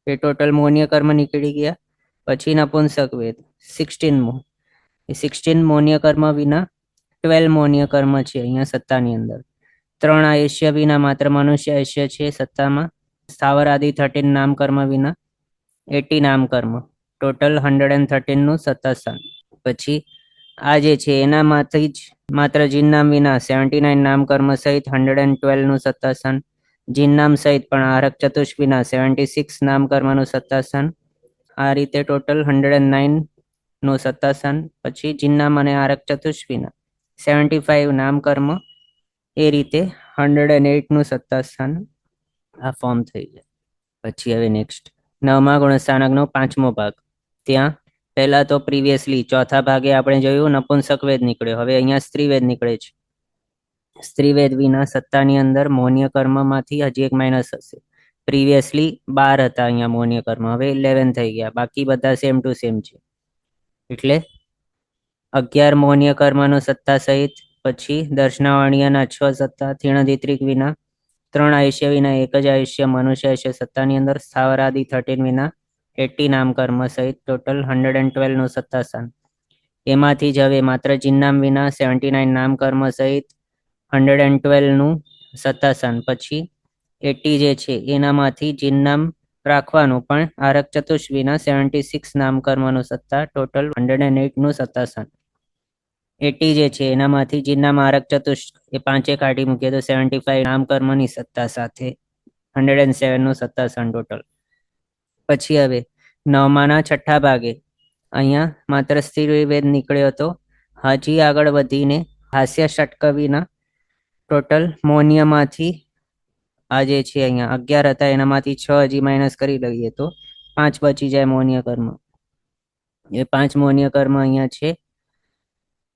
S1: એ ટોટલ મૌન્ય કર્મ નીકળી ગયા. પછી નપુંસક વેદ 16મું, એ 16 મૌન્ય કર્મ વિના 12 મૌન્ય કર્મ છે અહીંયા સત્તાની અંદર. 3 આયુષ્ય વિના માત્ર મનુષ્ય આયુષ્ય છે સત્તામાં. સ્થાવર આદિ 13 નામકર્મ વિના 80 નામકર્મ. ટોટલ 113નું સત્તા સ્થાન. પછી આ જે છે એનામાંથી જ માત્ર જીનનામ વિના 79 નામ કર્મ સહિત 112 નું સત્તાસન, જીનનામ સહિત પણ આરક ચતુષ્ક વિના 76 નામ કર્મનું સત્તાસન, આ રીતે ટોટલ 109 નું સત્તાસન. પછી જીનનામ અને આરક ચતુષ્ક વિના 75 નામ કર્મ, એ રીતે 108 નું સત્તાસન આ ફોર્મ થઈ જાય. પછી હવે નેક્સ્ટ નવમા ગુણસ્થાનકનો પાંચમો ભાગ. ત્યાં પહેલા તો પ્રીવિયસલી ચોથા ભાગે આપણે જોયું નપુંસક વેદ નીકળ્યો, હવે અહીંયા સ્ત્રીવેદ નીકળે છે. સ્ત્રીવેદ વિના સત્તાની અંદર મૌન્ય કર્મમાંથી હજી એક માઇનસ હશે. પ્રીવિયસલી 12 હતા અહીંયા મૌન્ય કર્મ, હવે 11 થઈ ગયા, બાકી બધા સેમ ટુ સેમ છે. એટલે 11 મૌન્ય કર્મનો સત્તા સહિત, પછી દર્શનાવર્ણીયના 6 સત્તા, થીણધિત્રિક વિના 3 આયુષ્ય વિના 1 જ આયુષ્ય મનુષ્ય આયુષ્ય સત્તાની અંદર, સ્થાવરાદિ 13 વિના 80 નામ કર્મ સહિત ટોટલ 112 નું સત્તાસન. એમાંથી જ હવે માત્ર જીનનામ વિના 79 નામ કર્મ સહિત 112 નું સત્તાસન. પછી 80 જે છે એનામાંથી જીનનામ રાખવાનું પણ આરક ચતુષ્ક વિના 76 નામ કર્મનું સત્તા, ટોટલ 108 નું સત્તાસન. 80 જે છે એનામાંથી જીનનામ આરક ચતુષ્ક એ પાંચે કાઢી મૂકીએ તો 75 નામ કર્મની સત્તા સાથે 107 નું સત્તાસન ટોટલ. પછી હવે નવમાના છઠ્ઠા ભાગે અહીંયા માત્ર સ્થિરવેદ નીકળ્યો હતો. હજી આગળ વધીને હાસ્ય ષટકવિના ટોટલ મૌન્યમાંથી આ જે છે અહીંયા 11 હતા એનામાંથી 6 હજી માઇનસ કરી લઈએ તો 5 બચી જાય મૌન્ય કર્મ. એ 5 મૌન્ય કર્મ અહીંયા છે.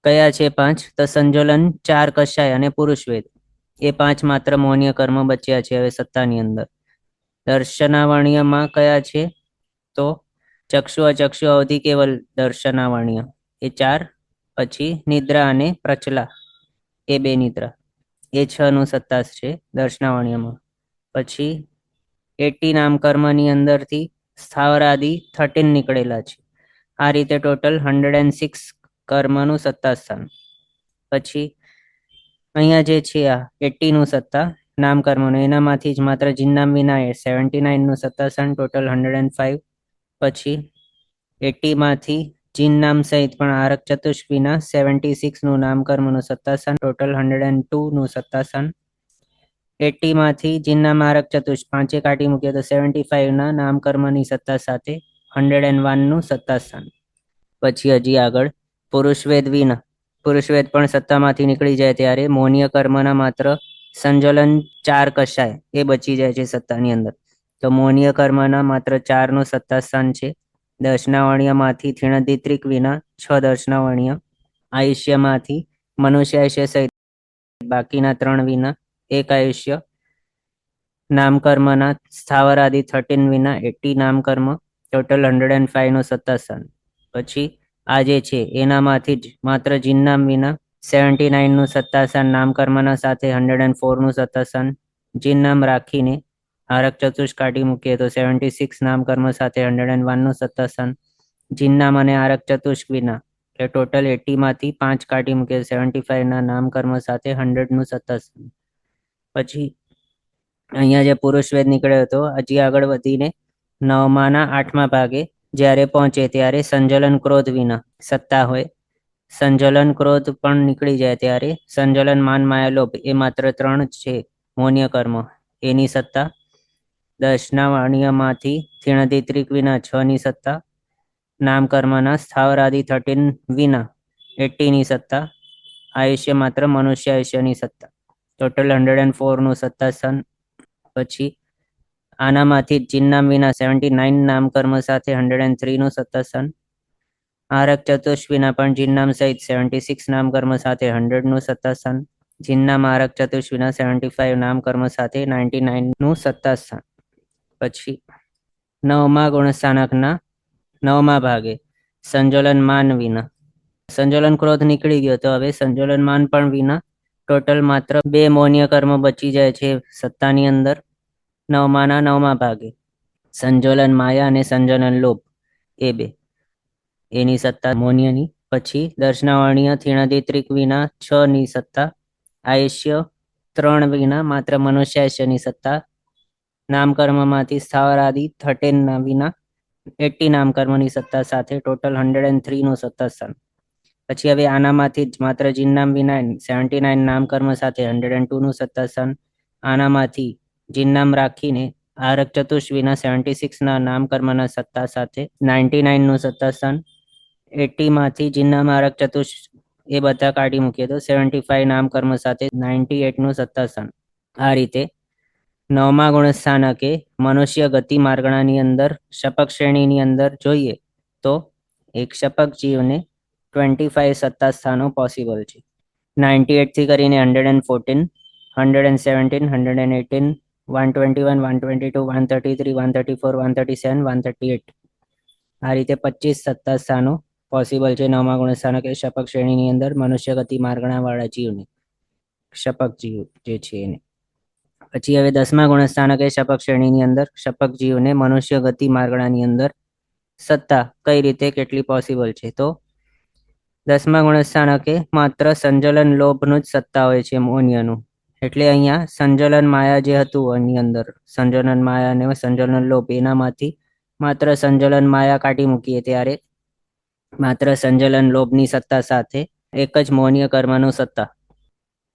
S1: કયા છે 5? તો સંજોલન, 4 કષાય અને પુરુષવેદ, એ 5 માત્ર મૌન્ય કર્મ બચ્યા છે હવે સત્તાની અંદર. દર્શનાવર્ણ્યમાં કયા છે? તો ચક્ષુ, અચક્ષુ, અવધિ, કેવલ દર્શનાવર્ણ્ય, એ 4. પછી નિદ્રા અને પ્રચલા, એ 2 નિદ્રા, એ 6 નું સત્તાસ છે દર્શનાવર્ણ્યમાં. પછી 80 નામ કર્મની અંદરથી સ્થાવરાદિ 13 નીકળેલા છે. આ રીતે ટોટલ 106 કર્મનું સત્તાસ્થાન. પછી અહીંયા જે છે આ 80 નું સત્તા નામ કર્મનું, એનામાંથી જ માત્ર જીનનામ વિના 79 નું સત્તાસન, ટોટલ 105. પછી 80 માંથી જીનનામ સહિત પણ આરક ચતુષ્ક વિના 76 નું નામ કર્મનું સત્તાસન, ટોટલ 102 નું સત્તાસન. 80 માંથી જીનનામ આરક ચતુષ્ક પાંચે કાઢી મૂકીએ તો 75 ના નામ કર્મની સત્તા સાથે 101 નું સત્તાસન. પછી હજી આગળ પુરુષવેદ વિના, પુરુષવેદ પણ સત્તામાંથી નીકળી જાય ત્યારે મૌન્ય કર્મના માત્ર સંજોલન, 4 કષાય, એ બચી જાય છે સત્તાની અંદર. તો મૌન્ય કર્મના માત્ર 4 નું સત્તાસ્થાન છે. દર્શનાવર્ણ્યમાંથી થીણધિત્રિક વિના 6 દર્શનાવર્ણ્ય, આયુષ્યમાંથી મનુષ્ય આયુષ્ય સહિત બાકીના 3 વિના 1 આયુષ્ય, નામ કર્મના સ્થાવરાદિ 13 વિના 80 નામ કર્મ, ટોટલ 105 નું સત્તાસન. પછી આ જે છે એનામાંથી જ માત્ર જીનનામ વિના 79 નું સત્તાસન નામ કર્મના સાથે 104 નું સત્તાસન. જીનનામ રાખીને આરક ચતુષ્ક કાઢી મૂકીએ તો 76 નામ કર્મ સાથે 101 નું સત્તાસન. જીનનામ અને આરક ચતુષ્ક વિના એટલે ટોટલ 80 માંથી 5 કાઢી મૂકીએ 75 ના નામ કર્મ સાથે 100 નું સત્તાસન. પછી અહીંયા જે પુરુષવેદ નીકળ્યો હતો હજી આગળ વધીને નવમાના 8મા ભાગે જ્યારે પહોંચે ત્યારે સંજલન ક્રોધ વિના સત્તા હોય. સંજલન ક્રોધ પણ નીકળી જાય ત્યારે સંજલન, માન, માયા, લોભ, એ માત્ર 3 છે મૌન્ય કર્મ, એની સત્તા. દર્શનાવર્ણ્યમાંથી થીણધિત્રિક વિના 6 ની સત્તા, નામ કર્મના સ્થાવરાદિ 13 વિના 80 ની સત્તા, આયુષ્ય માત્ર મનુષ્ય આયુષ્યની સત્તા, ટોટલ 104 નું સત્તાસન. પછી આનામાંથી જીનનામ વિના 79 નામ કર્મ સાથે 103 નું સત્તાસન. આરક ચતુષ્ક વિના પણ જીનનામ સહિત 76 નામ કર્મ સાથે 100 નું સત્તાસન. જીનનામ આરક ચતુષ્ક વિના 75 નામ કર્મ સાથે 99 નું સત્તાસન. પછી નવમા ગુણસ્થાનકના 9મા ભાગે સંજોલન, માન વિના, સંજોલન ક્રોધ નીકળી ગયો તો હવે સંજોલન, માન પણ વિના ટોટલ માત્ર 2 મૌન્ય કર્મ બચી જાય છે સત્તાની અંદર. નવમાના 9મા ભાગે સંજોલન માયા અને સંજોલન લોભ, એ 2, એની સત્તા મૌન્યની. પછી દર્શનાવર્ણ્ય થીણધિત્રિક વિના 6 ની સત્તા, આયુષ્ય 3 વિના માત્ર મનુષ્ય આયુષ્યની સત્તા, નામ કર્મમાંથી સ્થાવરાદિ 13 વિના 80 નામ કર્મની સત્તા સાથે ટોટલ 103 નું સત્તાસન. પછી હવે આનામાંથી જ માત્ર જીનનામ વિના 79 નામકર્મ સાથે 102 નું સત્તા સ્થાન, આનામાંથી જીનનામ રાખીને આરક ચતુષ વિના 76 ના નામકર્મના સત્તા સાથે 99 નું સત્તા સ્થાન, 80 માંથી જીનનામ આરક ચતુષ એ બધા કાઢી મૂકીએ તો 75 નામકર્મ સાથે 98 નું સત્તા સ્થાન. આ રીતે નવમા ગુણસ્થાનકે મનુષ્ય ગતિ માર્ગણાની અંદર શપક શ્રેણીની અંદર જોઈએ તો એક શપક જીવને 25 સત્તા સ્થાનો પોસિબલ છે. 98 થી કરીને 114, 117, 118, 121, 122, 133, 134, 137, 138. આ રીતે 25 સત્તા સ્થાનો પોસિબલ છે નવમા ગુણસ્થાનકે શપક શ્રેણીની અંદર મનુષ્ય ગતિ માર્ગણા વાળા જીવને, શપક જીવ જે છે એને. પછી હવે 10મા ગુણસ્થાનકે શપક શ્રેણીની અંદર શપક જીવને મનુષ્ય ગતિ માર્ગણાની અંદર સત્તા કઈ રીતે કેટલી પોસિબલ છે તો 10મા ગુણસ્થાનકે માત્ર સંજલન લોભનું જ સત્તા હોય છે મોનિયનું. એટલે અહીંયા સંજલન માયા જે હતું એની અંદર સંજલન માયા અને સંજલન લોભ એનામાંથી માત્ર સંજલન માયા કાઢી મૂકીએ ત્યારે માત્ર સંજલન લોભની સત્તા સાથે એક જ મૌન્ય કર્મનું સત્તા.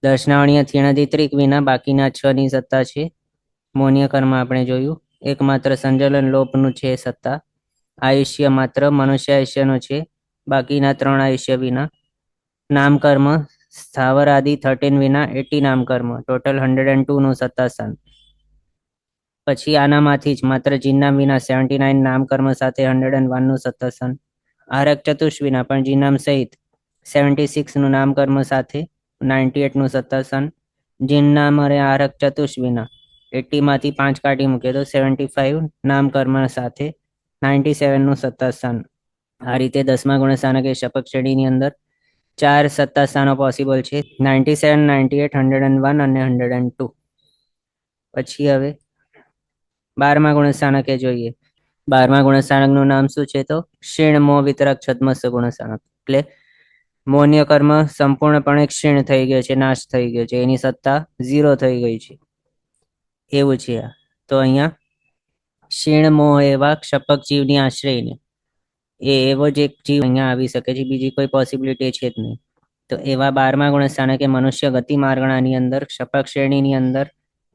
S1: દર્શનાવણીય થીણધિત્રિક વિના બાકીના 6 ની સત્તા છે. મૌન્ય કર્મ આપણે જોયું. એકમાત્ર સંજલન લોભનું છે સત્તા. આયુષ્ય માત્ર મનુષ્ય આયુષ્યનું છે, બાકીના 3 આયુષ્ય વિના. નામકર્મ સ્થાવર આદિ 13 વિના 80 નામકર્મ, ટોટલ 102 નું સત્તા સ્થાન. પછી આનામાંથી જ માત્ર જીનનામ વિના 79 નામકર્મ સાથે 101 નું સત્તા સ્થાન. આરક ચતુષ વિના પણ જીનનામ સહિત 76 નું નામકર્મ સાથે 98 નું સત્તા સ્થાન. જીનનામ અને આરક ચતુષ વિના 80 માંથી 5 કાઢી મૂકે તો 75 નામકર્મ સાથે 97 નું સત્તા સ્થાન. આ રીતે 10મા ગુણસ્થાનકે શપક શ્રેણીની અંદર 4 સત્તા સ્થાનો પોસિબલ છે, 97, 98, 101 અને 102. પછી હવે 12મા ગુણસ્થાનકે જોઈએ. 12મા ગુણસ્થાનકનું નામ શું છે તો ક્ષીણ મોહ વિતરક છદ્મસ્થ ગુણસ્થાનક. એટલે મૌન્ય કર્મ સંપૂર્ણપણે ક્ષીણ થઈ ગયો છે, નાશ થઈ ગયો છે, એની સત્તા 0 થઈ ગઈ છે એવું છે આ. તો અહીંયા ક્ષીણ મોહ એવા ક્ષપક જીવની આશ્રયને એવો જ એક જીવ અહીંયા આવી શકે છે, બીજી કોઈ પોસિબિલિટી છે જ નહીં. તો એવા 12મા ગુણસ્થાનકે મનુષ્ય ગતિ માર્ગણાની અંદર શપક શ્રેણીની અંદર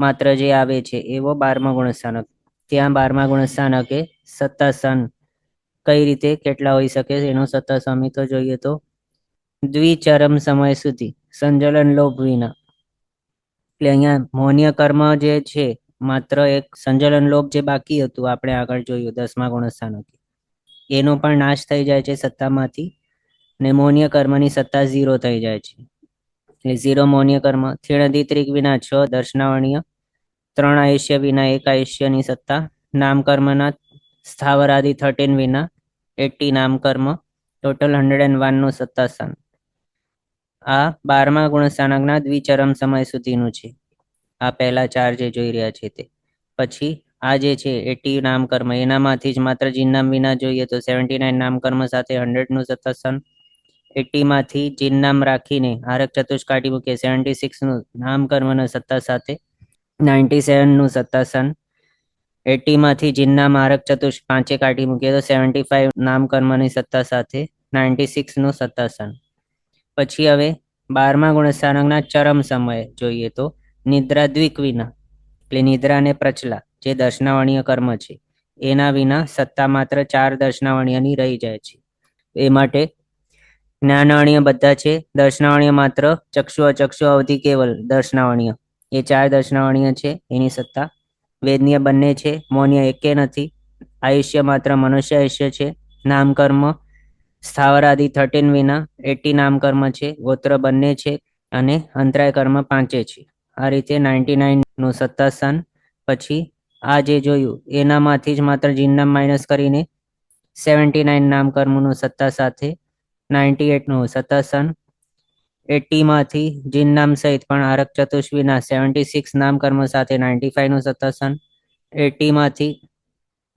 S1: માત્ર જે આવે છે એવો 12મા ગુણસ્થાનક. ત્યાં 12મા ગુણસ્થાનકે સત્તા સ્થાન કઈ રીતે કેટલા હોઈ શકે એનો સત્તા સ્વામિત્વ જોઈએ તો દ્વિચરમ સમય સુધી સંજલન લોભ વિના. એટલે અહીંયા મૌન્ય કર્મ જે છે માત્ર એક સંજલન લોભ જે બાકી હતું આપણે આગળ જોયું 10મા ગુણસ્થાનકે, એનો પણ નાશ થઈ જાય છે સત્તામાંથી ને મૌન્ય કર્મની સત્તા 0 થઈ જાય છે. એટલે 0 મૌન્ય કર્મ. થીણધિત્રિક વિના 6 દર્શનાવણીય, 3 આયુષ્ય વિના 1 આયુષ્યની સત્તા. નામકર્મના સ્થાવર આદિ 13 વિના 80 નામકર્મ, ટોટલ 101 નું સત્તા સ્થાન. આ 12મા ગુણસ્થાનકના દ્વિચરમ સમય સુધીનું છે. આ પહેલા 4 જે જોઈ રહ્યા છે તે. પછી આ જે છે 80 નામકર્મ એનામાંથી જ માત્ર જીનનામ વિના જોઈએ તો 79 નામકર્મ સાથે 100 નું સત્તા સ્થાન. 80 માંથી જીનનામ રાખીને આરક ચતુષ કાઢી મૂકે 76 નું નામકર્મના સત્તા સાથે 97 નું સત્તા સ્થાન. 80 માંથી જીનનામ આરક ચતુષ 5 કાઢી મૂકીએ તો 75 નામકર્મની સત્તા સાથે 96 નું સત્તા સ્થાન. પછી હવે 12મા ગુણસ્થાનકના ચરમ સમયે જોઈએ તો નિદ્રા દ્વિક વિના, એટલે નિદ્રા અને પ્રચલા જે દર્શનાવણીય કર્મ છે એના વિના સત્તા માત્ર 4 દર્શનાવણીયની રહી જાય છે. એ માટે જ્ઞાનાવણીય બધા છે, દર્શનાવણીય માત્ર ચક્ષુ અચક્ષુ અવધિ કેવલ દર્શનાવણીય એ 4 દર્શનાવણીય છે એની સત્તા. વેદનીય બંને છે, મૌન્ય એકે નથી. આયુષ્ય માત્ર મનુષ્ય આયુષ્ય છે. નામકર્મ સ્થાવર આદિ 13 વિના 80 નામકર્મ છે, ગોત્ર બંને છે અને અંતરાય કર્મ 5 છે. આ રીતે 99 નું સત્તા સ્થાન. પછી આ જે જોયું એનામાંથી જ માત્ર જીનનામ માઇનસ કરીને 79 નામકર્મનું સત્તા સાથે 98 નું સત્તા સ્થાન. 80 માંથી જીનનામ સહિત પણ આરક ચતુષ વિના 76 નામકર્મ સાથે 95 નું સત્તા સ્થાન. 80 માંથી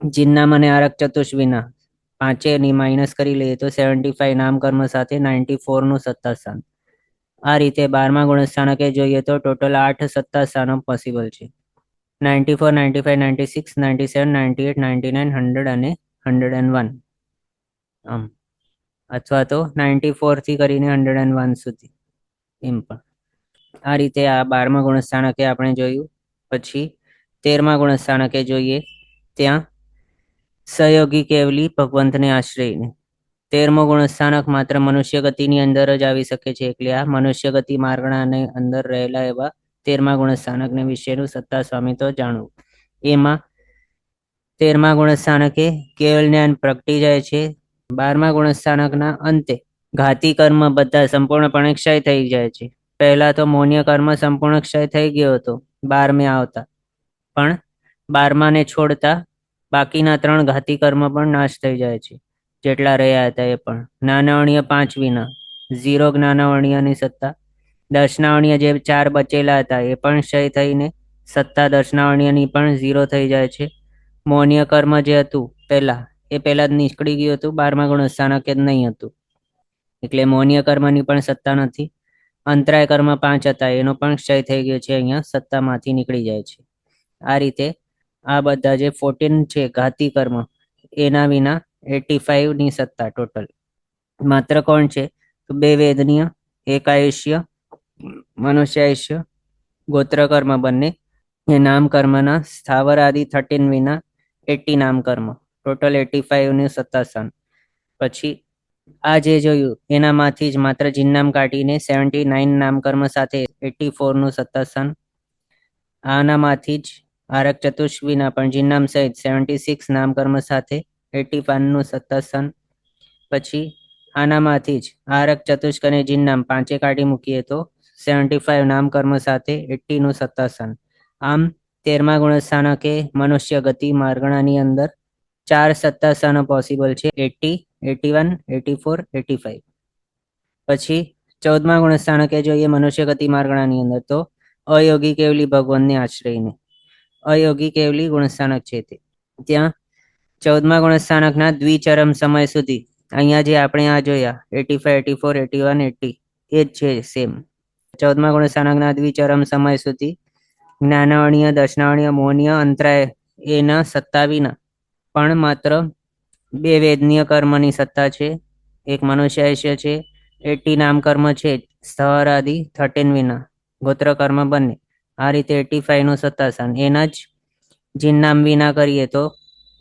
S1: જીનનામ અને આરક ચતુષ વિના 5 ની માઇનસ કરી લઈએ તો 75 નામકર્મ સાથે 94 નું સત્તા સ્થાન. આ રીતે 12મા ગુણસ્થાનકે જોઈએ તો ટોટલ 8 સત્તા સ્થાનો પોસિબલ છે. 94, 95, 96, 97, 98, 99, 100 અને 101. આમ અથવા તો 94 થી કરીને 101 સુધી એમ પણ. આ રીતે આ 12મા ગુણસ્થાનકે આપણે જોયું. પછી 13મા ગુણસ્થાનકે જોઈએ, ત્યાં સહયોગી કેવલી ભગવંતને આશ્રયને. 13મો ગુણસ્થાનક માત્ર મનુષ્ય ગતિની અંદર જ આવી શકે છે, એટલે આ મનુષ્ય ગતિ માર્ગણાને અંદર રહેલા એવા 13મા ગુણસ્થાનકને વિશેનું સત્તા સ્વામિત્વ જાણવું. એમાં 13મા ગુણસ્થાનકે કેવલ જ્ઞાન પ્રગટી જાય છે. 12મા ગુણસ્થાનકના અંતે ઘાતી કર્મ બધા સંપૂર્ણપણે ક્ષય થઈ જાય છે. પહેલા તો મૌન્ય કર્મ સંપૂર્ણ ક્ષય થઈ ગયો હતો 12મે આવતા, પણ 12માને છોડતા બાકીના 3 ઘાતી કર્મ પણ નાશ થઈ જાય છે, જેટલા રહ્યા હતા એ પણ. જ્ઞાનાવર્ણીય 5 વિના 0 જ્ઞાનાવર્ણીયની સત્તા. દર્શનાવર્ણીય જે 4 બચેલા હતા એ પણ ક્ષય થઈને સત્તા દર્શનાવર્ણીયની પણ 0 થઈ જાય છે. મૌન્ય કર્મ જે હતું પહેલા, એ પહેલા જ નીકળી ગયું હતું, 12મા ગુણસ્થાનકે જ નહીં હતું, એટલે મૌન્ય કર્મની પણ સત્તા નથી. અંતરાય કર્મ 5 હતા, એનો પણ ક્ષય થઈ ગયો છે, અહીંયા સત્તામાંથી નીકળી જાય છે. આ રીતે આ બધા જે 14 છે ઘાતી કર્મ, એના વિના 85 ની સત્તા ટોટલ. માત્ર કોણ છે તો 2 વેદનીય, 1 આયુષ્ય, મનુષ્યાયુષ્ય, ગોત્ર કર્મ બંને, એ નામ કર્મના સ્થાવર આદિ 13 વિના 80 નામ કર્મ, ટોટલ 85 નું સત્તા સ્થાન. પછી આ જે જોયું એનામાંથી જ માત્ર જીનનામ કાઢીને 79 નામ કર્મ સાથે 84 નું સત્તા સ્થાન. આનામાંથી જ આરક ચતુષ વિના પણ જીનનામ સહિત 76 નામ કર્મ સાથે 85 નું સત્તા સ્થાન. પછી આનામાંથી જ આરક ચતુષ્ક અને જીનનામ 5 કાઢી મૂકીએ તો 75 નામ કર્મ સાથે 80 નું સત્તા સ્થાન. આમ 13મા ગુણસ્થાનકે મનુષ્ય ગતિ માર્ગણાની અંદર 4 સત્તા સ્થાનો પોસિબલ છે, 80, 81, 84, 85. પછી 14મા ગુણસ્થાનકે જોઈએ મનુષ્ય ગતિ માર્ગણાની અંદર તો અયોગી કેવલી ભગવાનને આશ્રયને. અયોગી કેવલી ગુણસ્થાનક છે તે. ત્યાં 14મા ગુણસ્થાનકના દ્વિચરમ સમય સુધી, અહીંયા જે આપણે આ જોયા 85, 84, 81, 80, એ જ છે સેમ. 14મા ગુણસ્થાનકના દ્વિચરમ સમય સુધી જ્ઞાનાવર્ણીય, દર્શનાવર્ણીય, મૌન્ય, અંતરાય એના સત્તા વિના પણ માત્ર 2 વેદનીય કર્મની સત્તા છે, 1 મનુષ્યાયુષ્ય છે, 80 નામ કર્મ છે સ્થાવર આદિ 13 વિના, ગોત્ર કર્મ બંને. આ રીતે 85 નું સત્તા સ્થાન. એના જ જીનનામ વિના કરીએ તો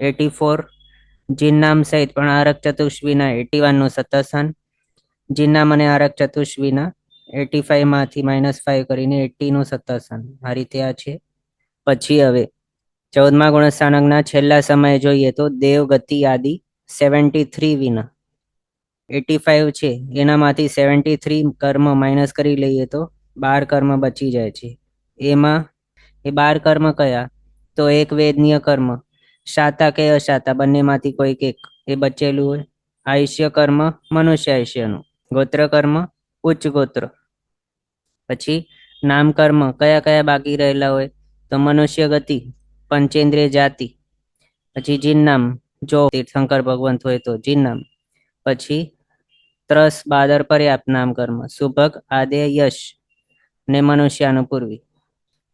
S1: 84, જીનનામ સહિત પણ આરક ચતુષ વિના 81 નું સત્તા સ્થાન. જીનનામ અને આરક ચતુષ વિના 85 માંથી -5 કરીને 80 નું સત્તા સ્થાન. આ રીતે આ છે. પછી હવે 14મા ગુણસ્થાનકના છેલ્લા સમયે જોઈએ તો દેવ ગતિ આદિ 73 વિના 85 છે, એનામાંથી 73 કર્મ માઇનસ કરી લઈએ તો 12 કર્મ બચી જાય છે. એમાં એ 12 કર્મ કયા તો 1 વેદનીય કર્મ, શાતા કે અશાતા બંનેમાંથી કોઈક એક એ બચેલું હોય. આયુષ્ય કર્મ મનુષ્ય આયુષ્યનું, ગોત્ર કર્મ ઉચ્ચ ગોત્ર. પછી નામ કર્મ કયા કયા બાકી રહેલા હોય તો મનુષ્ય ગતિ, પંચેન્દ્રિય જાતિ, પછી જીનનામ જો તીર્થંકર ભગવંત હોય તો જીનનામ, પછી ત્રસ બાદર પર્યાપ્ત નામ કર્મ, સુભગ આદે યશ ને મનુષ્યાનુપૂર્વી.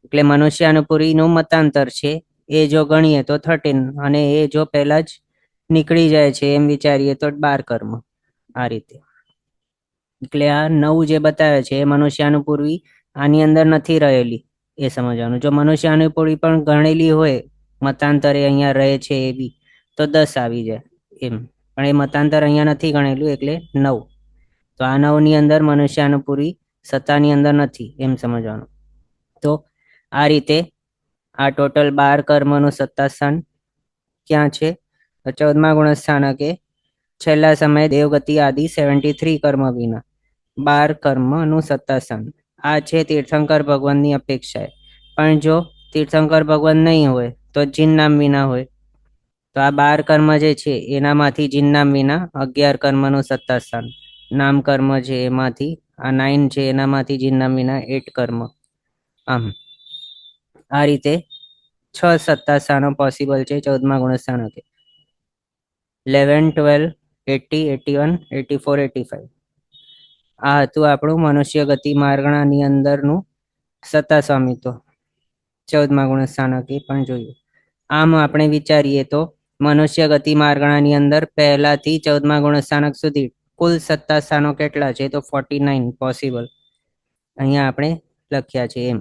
S1: એટલે મનુષ્યાનુપૂરીનું મતાંતર છે, એ જો ગણીએ તો 13, અને એ જો પહેલા જ નીકળી જાય છે એમ વિચારીએ તો 12 કર્મ. આ રીતે એટલે આ 9 જે બતાવે છે એ મનુષ્યાનુપૂર્વી આની અંદર નથી રહેલી, એ સમજવાનું. જો મનુષ્યાનુપૂર્વી પણ ગણેલી હોય, મતાંતરે અહીંયા રહે છે એ બી, તો 10 આવી જાય એમ. પણ એ મતાંતર અહીંયા નથી ગણેલું એટલે 9. તો આ 9 ની અંદર મનુષ્યાનુપૂર્વી સત્તાની અંદર નથી એમ સમજવાનું. તો આ રીતે આ ટોટલ 12 કર્મનું સત્તા સ્થાન ક્યાં છે? 14મા ગુણસ્થાનકે છેલ્લા સમયે દેવગતિ આદિ 73 કર્મ વિના 12 કર્મનું સત્તા સ્થાન. આ છે તીર્થંકર ભગવાનની અપેક્ષાએ. પણ જો તીર્થંકર ભગવાન નહીં હોય તો જીનનામ વિના હોય, તો આ 12 કર્મ જે છે એનામાંથી જીનનામ વિના 11 કર્મનું સત્તા સ્થાન. નામ કર્મ છે એમાંથી આ 9 છે, એનામાંથી જીનનામ વિના 8 કર્મ. આમ આ રીતે 6 સત્તા સ્થાનો પોસિબલ છે 14મા ગુણસ્થાનકે. 11, 12, 80, 81, 84, 85. આ હતું આપણું મનુષ્ય ગતિ માર્ગણાની અંદરનું સત્તા સ્વામિત્વ 14મા ગુણસ્થાનકે પણ જોયું. આમ આપણે વિચારીએ તો મનુષ્ય ગતિ માર્ગણાની અંદર પહેલાથી 14મા ગુણસ્થાનક સુધી કુલ સત્તા સ્થાનો કેટલા છે? તો 49 પોસિબલ અહીંયા આપણે લખ્યા છે એમ.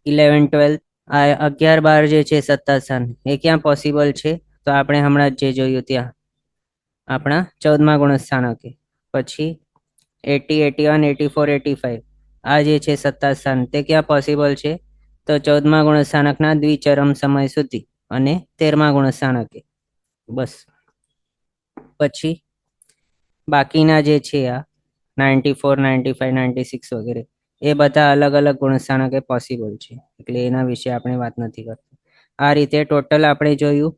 S1: 11, 12 આ 11, 12 જે છે સત્તા સ્થાન એ ક્યાં પોસિબલ છે? તો આપણે હમણાં જ જે જોયું ત્યાં આપણા 14મા ગુણસ્થાનકે. પછી 80, 81, 84, 85 આ જે છે સત્તા સ્થાન તે ક્યાં પોસિબલ છે? તો 14મા ગુણસ્થાનકના દ્વિચરમ સમય સુધી અને 13મા ગુણસ્થાનકે. બસ પછી બાકીના જે છે આ 94, 95, 96 વગેરે એ બધા અલગ અલગ ગુણસ્થાનકે પોસિબલ છે, એટલે એના વિશે આપણે વાત નથી કરતા. આ રીતે ટોટલ આપણે જોયું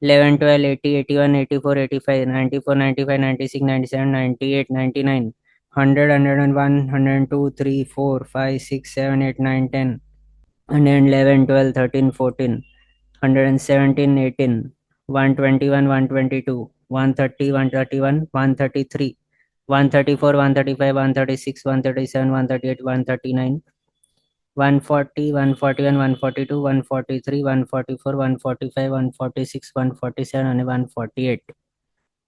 S1: 11, 12, 80, 81, 84, 85, 94, 95, 96, 97, 98, 99, 100, 101, 102, 3, 4, 5, 6, 7, 8, 9, 10, 111, 12, 13, 14, 117, 18, 121, 122, 130, 131, 133, 134, 135, 136, 137, 138, 139, 140, 141, 142, 143, 144, 145, 146, 147 અને 148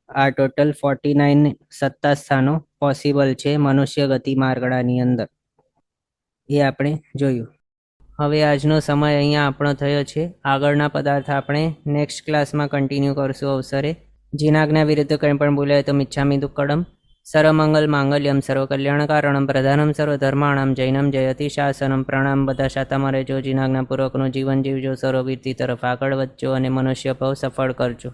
S1: આ ટોટલ 49 સત્તા સ્થાનો પોસિબલ છે મનુષ્ય ગતિ માર્ગળાની અંદર. એ આપણે જોયું. હવે આજનો સમય અહીંયા આપણો થયો છે. આગળના પદાર્થ આપણે નેક્સ્ટ ક્લાસમાં કન્ટિન્યુ કરશું અવસરે. જીનાજ્ઞા વિરુદ્ધ કંઈ પણ બોલાય તો મિચ્છામિ દુક્કડમ. સર્વમંગલ માંગલ્યમ સર્વકલ્યાણકારણમ પ્રધાનમ સર્વધર્માણમ જૈનમ જયતિ શાસનમ. પ્રણામ. બધા શાતામાં રહેજો, જીનાજ્ઞાપૂર્વકનું જીવન જીવજો, સર્વવીરતી તરફ આગળ વધજો અને મનુષ્ય ભાવ સફળ કરજો.